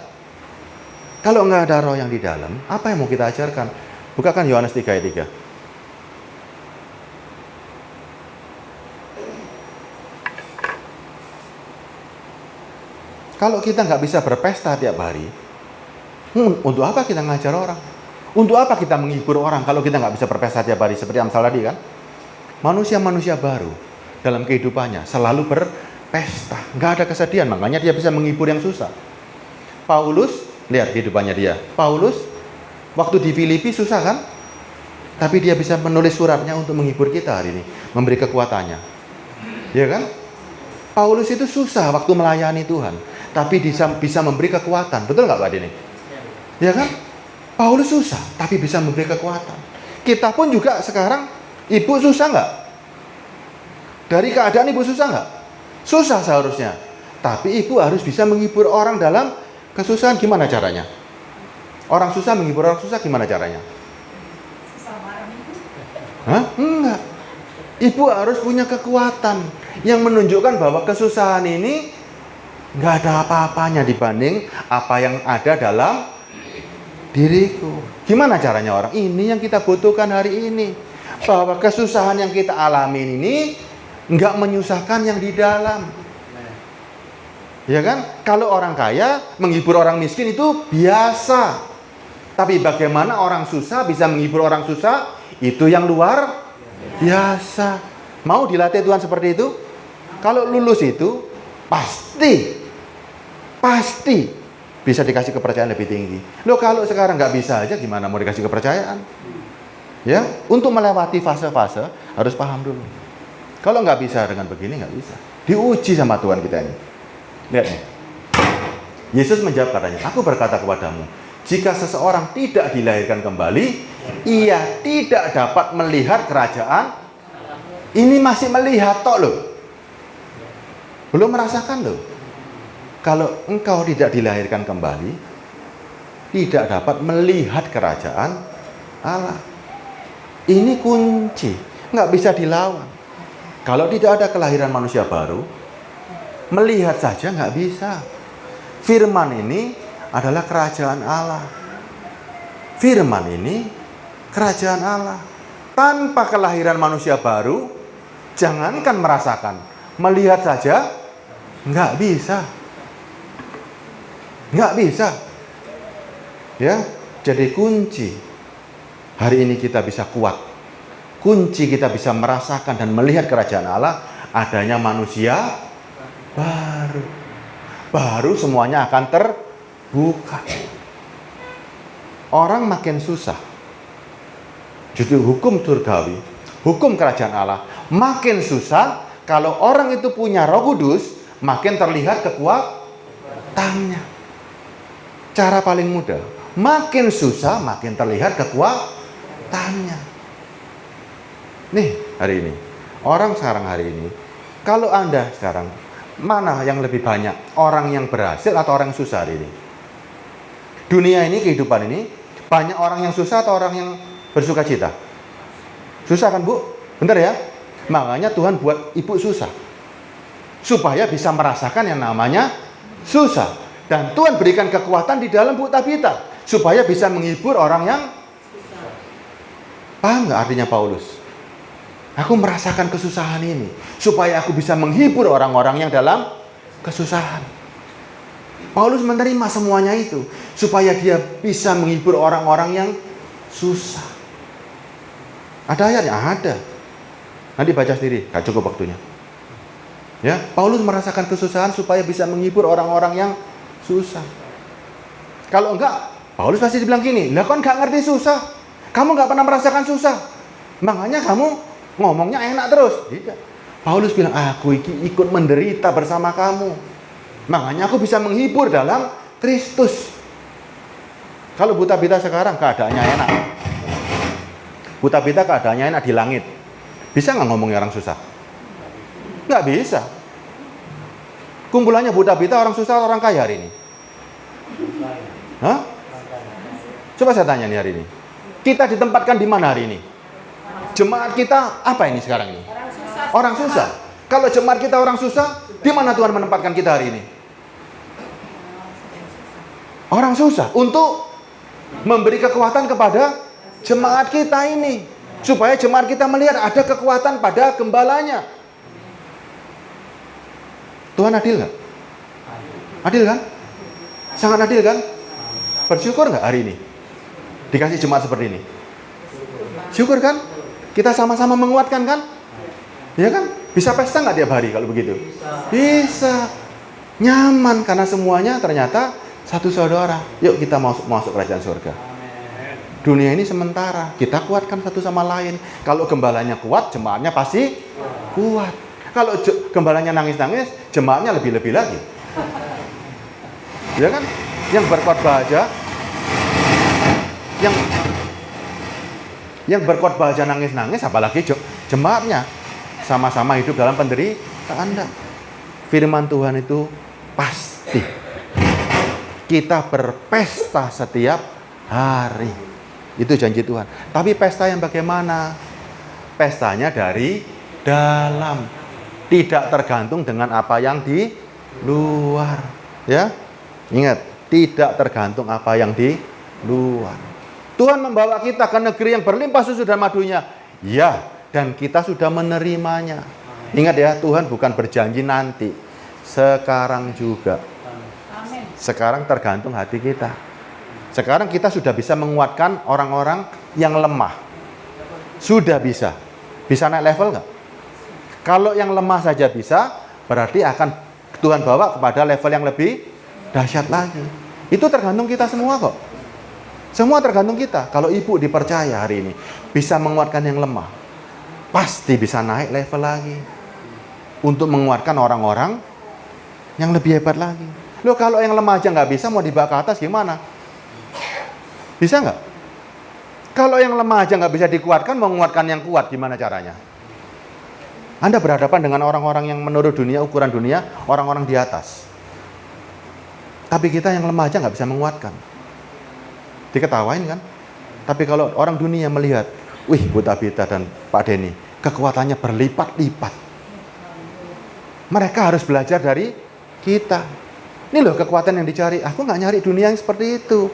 Kalau nggak ada roh yang di dalam, apa yang mau kita ajarkan? Bukakan Yohanes 3 ayat 3. Kalau kita nggak bisa berpesta tiap hari, untuk apa kita ngajar orang? Untuk apa kita menghibur orang kalau kita nggak bisa berpesta tiap hari? Seperti Amsal tadi kan? Manusia-manusia baru dalam kehidupannya selalu berpesta, nggak ada kesedihan, makanya dia bisa menghibur yang susah. Paulus, lihat kehidupannya dia. Paulus waktu di Filipi susah kan? Tapi dia bisa menulis suratnya untuk menghibur kita hari ini, memberi kekuatannya. Ya kan? Paulus itu susah waktu melayani Tuhan, tapi bisa memberi kekuatan. Betul nggak Pak Dini? Ya kan? Paulus susah, tapi bisa memberi kekuatan. Kita pun juga sekarang, ibu susah nggak? Dari keadaan ibu susah nggak? Susah seharusnya. Tapi ibu harus bisa menghibur orang dalam kesusahan. Gimana caranya? Orang susah menghibur orang susah gimana caranya? Hah? Enggak. Ibu harus punya kekuatan yang menunjukkan bahwa kesusahan ini nggak ada apa-apanya dibanding apa yang ada dalam diriku. Gimana caranya orang? Ini yang kita butuhkan hari ini. Bahwa kesusahan yang kita alami ini nggak menyusahkan yang di dalam. Ya kan? Kalau orang kaya menghibur orang miskin itu biasa. Tapi bagaimana orang susah bisa menghibur orang susah? Itu yang luar biasa. Mau dilatih Tuhan seperti itu? Kalau lulus itu pasti bisa dikasih kepercayaan lebih tinggi. Loh kalau sekarang nggak bisa aja gimana mau dikasih kepercayaan? Ya, untuk melewati fase-fase harus paham dulu. Kalau nggak bisa dengan begini nggak bisa. Diuji sama Tuhan kita ini. Lihat nih. Yesus menjawab katanya, aku berkata kepadamu, jika seseorang tidak dilahirkan kembali, ia tidak dapat melihat kerajaan. Ini masih melihat tok loh. Belum merasakan loh. Kalau engkau tidak dilahirkan kembali, tidak dapat melihat kerajaan Allah. Ini kunci, nggak bisa dilawan. Kalau tidak ada kelahiran manusia baru, melihat saja nggak bisa. Firman ini adalah kerajaan Allah. Firman ini kerajaan Allah. Tanpa kelahiran manusia baru, jangankan merasakan, melihat saja nggak bisa. Nggak bisa. Ya, jadi kunci hari ini kita bisa kuat. Kunci kita bisa merasakan dan melihat kerajaan Allah adanya manusia baru. Baru semuanya akan terbuka. Orang makin susah Justru hukum surgawi, hukum kerajaan Allah makin susah kalau orang itu punya Roh Kudus, makin terlihat kekuatannya. Cara paling mudah, makin susah makin terlihat kekuatannya. Nih, hari ini, orang sekarang hari ini, kalau Anda sekarang, mana yang lebih banyak? Orang yang berhasil atau orang yang susah hari ini? Dunia ini, kehidupan ini, banyak orang yang susah atau orang yang bersuka cita? Susah kan, Bu? Bener ya? Makanya Tuhan buat ibu susah, supaya bisa merasakan yang namanya susah. Dan Tuhan berikan kekuatan di dalam Bu Tabita, supaya bisa menghibur orang yang susah. Paham nggak artinya Paulus? Aku merasakan kesusahan ini, supaya aku bisa menghibur orang-orang yang dalam kesusahan. Paulus menerima semuanya itu, supaya dia bisa menghibur orang-orang yang susah. Ada ayatnya? Ada. Nanti baca sendiri, gak cukup waktunya. Ya, Paulus merasakan kesusahan supaya bisa menghibur orang-orang yang susah. Kalau enggak, Paulus pasti dibilang gini, lah kan gak ngerti susah. Kamu gak pernah merasakan susah. Makanya kamu ngomongnya enak terus. Tidak. Paulus bilang, aku ikut menderita bersama kamu. Makanya aku bisa menghibur dalam Kristus. Kalau Bu Tabita sekarang keadaannya enak. Bu Tabita keadaannya enak di langit. Bisa nggak ngomongin orang susah? Nggak bisa. Kumpulannya Bu Tabita orang susah atau orang kaya hari ini? Hah? Coba saya tanya nih hari ini. Kita ditempatkan di mana hari ini? Jemaat kita apa ini sekarang ini? Orang susah. Kalau jemaat kita orang susah, di mana Tuhan menempatkan kita hari ini? Orang susah. Untuk memberi kekuatan kepada jemaat kita ini, supaya jemaat kita melihat ada kekuatan pada gembalanya. Tuhan adil nggak? Adil kan? Sangat adil kan? Bersyukur nggak hari ini dikasih jemaat seperti ini? Syukur kan? Kita sama-sama menguatkan kan? Ya kan? Bisa pesta nggak tiap hari kalau begitu? Bisa. Nyaman karena semuanya ternyata satu saudara. Yuk kita masuk kerajaan surga. Dunia ini sementara. Kita kuatkan satu sama lain. Kalau gembalanya kuat, jemaatnya pasti kuat. Kalau gembalanya nangis-nangis, jemaatnya lebih-lebih lagi. Ya kan? Yang berkhotbah aja, yang berkhotbah aja nangis-nangis, apalagi jemaatnya sama-sama hidup dalam penderitaan. Firman Tuhan itu pasti. Kita berpesta setiap hari. Itu janji Tuhan. Tapi pesta yang bagaimana? Pestanya dari dalam. Tidak tergantung dengan apa yang di luar. Ya, ingat, tidak tergantung apa yang di luar. Tuhan membawa kita ke negeri yang berlimpah susu dan madunya. Ya, dan kita sudah menerimanya. Ingat ya, Tuhan bukan berjanji nanti. Sekarang juga. Sekarang tergantung hati kita. Sekarang kita sudah bisa menguatkan orang-orang yang lemah. Sudah bisa. Bisa naik level nggak? Kalau yang lemah saja bisa, berarti akan Tuhan bawa kepada level yang lebih dahsyat lagi. Itu tergantung kita semua kok. Semua tergantung kita. Kalau ibu dipercaya hari ini bisa menguatkan yang lemah, pasti bisa naik level lagi untuk menguatkan orang-orang yang lebih hebat lagi. Loh, kalau yang lemah aja nggak bisa, mau dibawa ke atas gimana? Bisa nggak? Kalau yang lemah aja nggak bisa dikuatkan, mau menguatkan yang kuat gimana caranya? Anda berhadapan dengan orang-orang yang menurut dunia, ukuran dunia, orang-orang di atas. Tapi kita yang lemah aja nggak bisa menguatkan. Diketawain kan? Tapi kalau orang dunia melihat, wih, Bu Tabita dan Pak Denny, kekuatannya berlipat-lipat. Mereka harus belajar dari kita. Ini loh kekuatan yang dicari. Aku nggak nyari dunia yang seperti itu.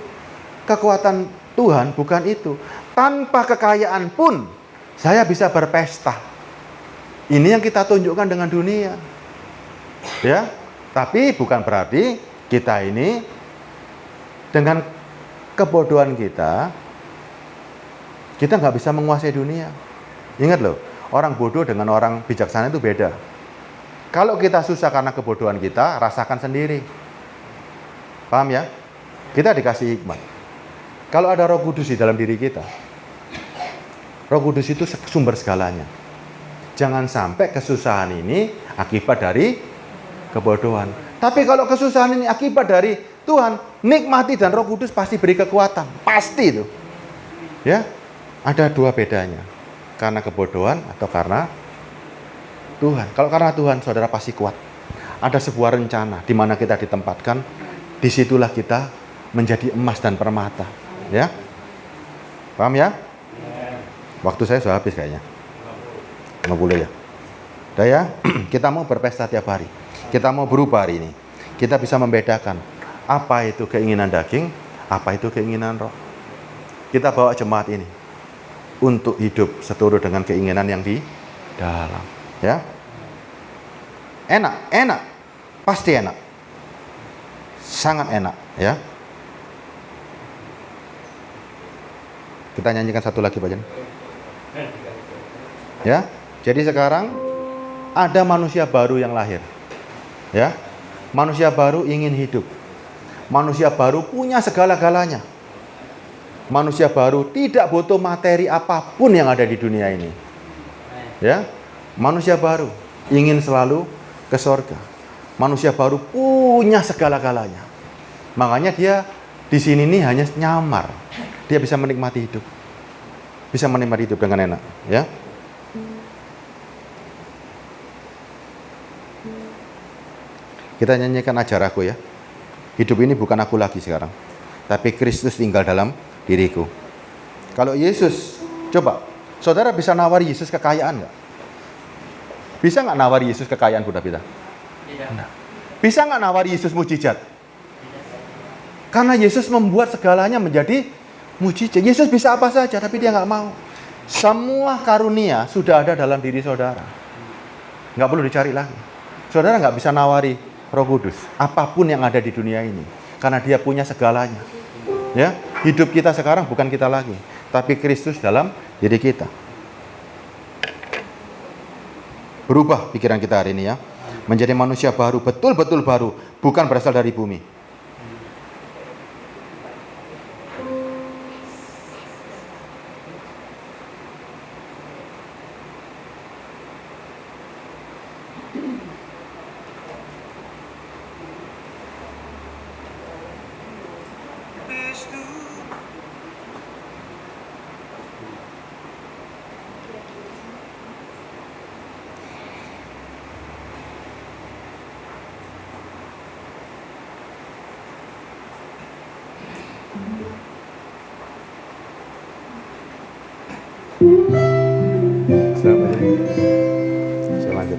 Kekuatan Tuhan bukan itu. Tanpa kekayaan pun, saya bisa berpesta. Ini yang kita tunjukkan dengan dunia. Ya, tapi bukan berarti kita ini dengan kebodohan kita nggak bisa menguasai dunia. Ingat loh, orang bodoh dengan orang bijaksana itu beda. Kalau kita susah karena kebodohan kita, rasakan sendiri. Paham ya? Kita dikasih hikmat. Kalau ada Roh Kudus di dalam diri kita, Roh Kudus itu sumber segalanya. Jangan sampai kesusahan ini akibat dari kebodohan. Tapi kalau kesusahan ini akibat dari Tuhan, nikmati dan Roh Kudus pasti beri kekuatan. Pasti itu. Ya, ada dua bedanya. Karena kebodohan atau karena Tuhan. Kalau karena Tuhan, saudara pasti kuat. Ada sebuah rencana di mana kita ditempatkan. Disitulah kita menjadi emas dan permata. Ya, paham ya? Waktu saya sudah habis kayaknya. 50 ya. Udah ya, kita mau berpesta tiap hari. Kita mau berubah hari ini. Kita bisa membedakan apa itu keinginan daging, apa itu keinginan roh. Kita bawa jemaat ini untuk hidup seturut dengan keinginan yang di dalam. Ya, enak, pasti enak, sangat enak. Ya, kita nyanyikan satu lagi Pak Jan. Ya, jadi sekarang ada manusia baru yang lahir. Ya, manusia baru ingin hidup. Manusia baru punya segala-galanya. Manusia baru tidak butuh materi apapun yang ada di dunia ini. Ya, manusia baru ingin selalu ke surga. Manusia baru punya segala-galanya. Makanya dia di sini nih hanya nyamar. Dia bisa menikmati hidup. Bisa menikmati hidup dengan enak, ya. Kita nyanyikan ajar aku ya. Hidup ini bukan aku lagi sekarang, tapi Kristus tinggal dalam diriku. Kalau Yesus, coba, saudara bisa nawari Yesus kekayaan nggak? Bisa nggak nawari Yesus kekayaan Bunda Pita? Tidak. Bisa nggak nawari Yesus mujizat? Karena Yesus membuat segalanya menjadi mujizat. Yesus bisa apa saja, tapi dia nggak mau. Semua karunia sudah ada dalam diri saudara. Nggak perlu dicari lagi. Saudara nggak bisa nawari Roh Kudus, apapun yang ada di dunia ini, karena dia punya segalanya. Ya, hidup kita sekarang bukan kita lagi, tapi Kristus dalam diri kita. Berubah pikiran kita hari ini ya, menjadi manusia baru, betul-betul baru, bukan berasal dari bumi. Saya lanjut.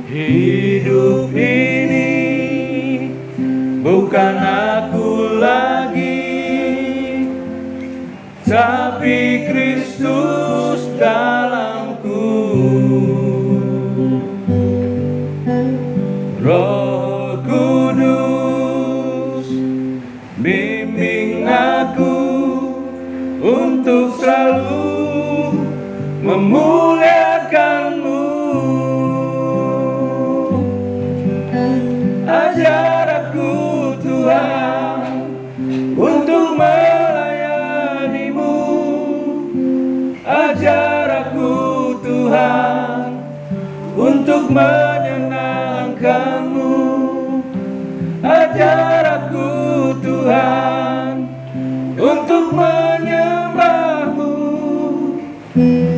Hidup ini bukan aku lagi, tapi Kristus dalamku. Roh Kudus bimbing aku untuk selalu memuliakan-Mu. Ajar aku Tuhan untuk melayani-Mu. Ajar aku Tuhan untuk menyenangkan-Mu. Ajar aku Tuhan untuk menyembah-Mu,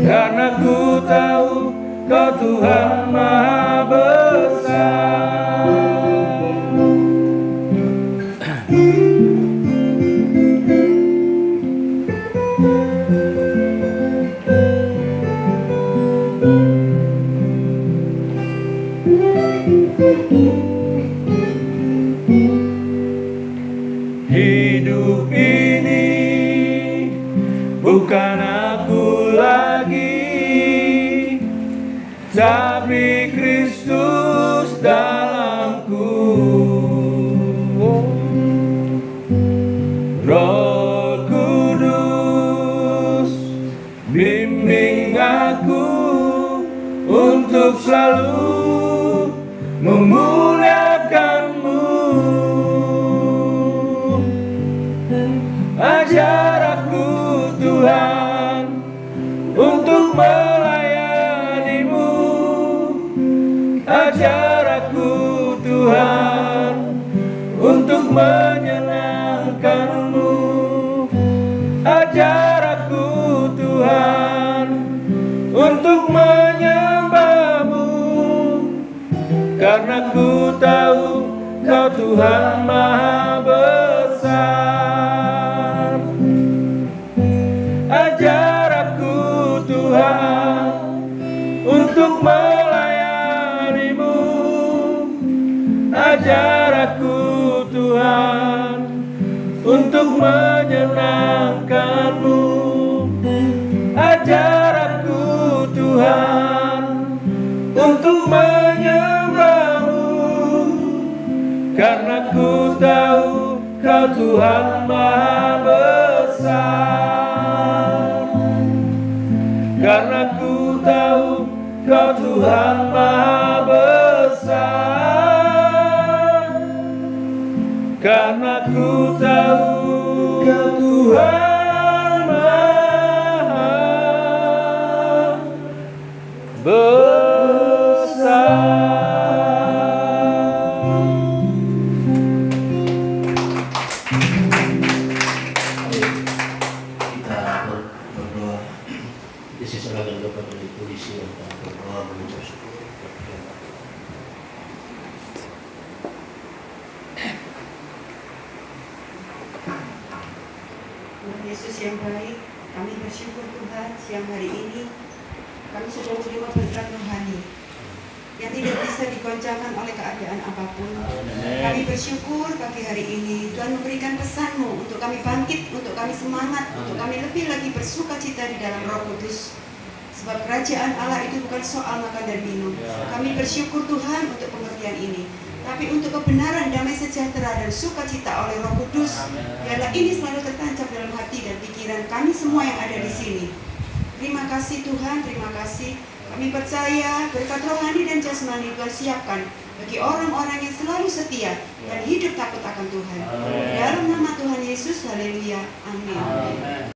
karena ku tahu Kau Tuhan Maha Besar. Hidup ini bukan aku lagi, tapi Kristus dalamku. Roh Kudus bimbing untuk selalu memuliakan-Mu. Ajar aku Tuhan untuk melayani-Mu. Ajar aku Tuhan untuk menyenangkan-Mu. Ajar aku Tuhan untuk menyembah-Mu, karena ku tahu Kau Tuhan Maha Besar. Ajar aku Tuhan untuk melayani-Mu. Ajar aku Tuhan untuk menyenangkan-Mu. Ajar aku Tuhan untuk menyembah-Mu, karena ku tahu Kau Tuhan Maha Besar. Karena ku tahu Kau Tuhan Maha Besar. Karena ku tahu Kau Tuhan Maha Besar. Kita berdoa. Disiserahkan kepada polisi yang berdoa mengucap syukur. Tuhan Yesus yang baik, kami bersyukur Tuhan siang hari ini kami sudah menerima berkat rohani yang tidak bisa digoncangkan oleh keadaan apapun. Kami bersyukur pagi hari ini Tuhan memberikan pesan-Mu untuk kami bangkit, untuk kami semangat, untuk kami lebih lagi bersuka cita di dalam Roh Kudus. Sebab kerajaan Allah itu bukan soal makan dan minum. Kami bersyukur Tuhan untuk pengertian ini. Tapi untuk kebenaran, damai sejahtera dan sukacita oleh Roh Kudus, biarlah ini selalu tertancap dalam hati dan pikiran kami semua yang ada di sini. Terima kasih Tuhan, terima kasih. Kami percaya berkat rohani dan jasmani Tuhan siapkan bagi orang-orang yang selalu setia dan hidup takut akan Tuhan. Dalam nama Tuhan Yesus, haleluya, amin.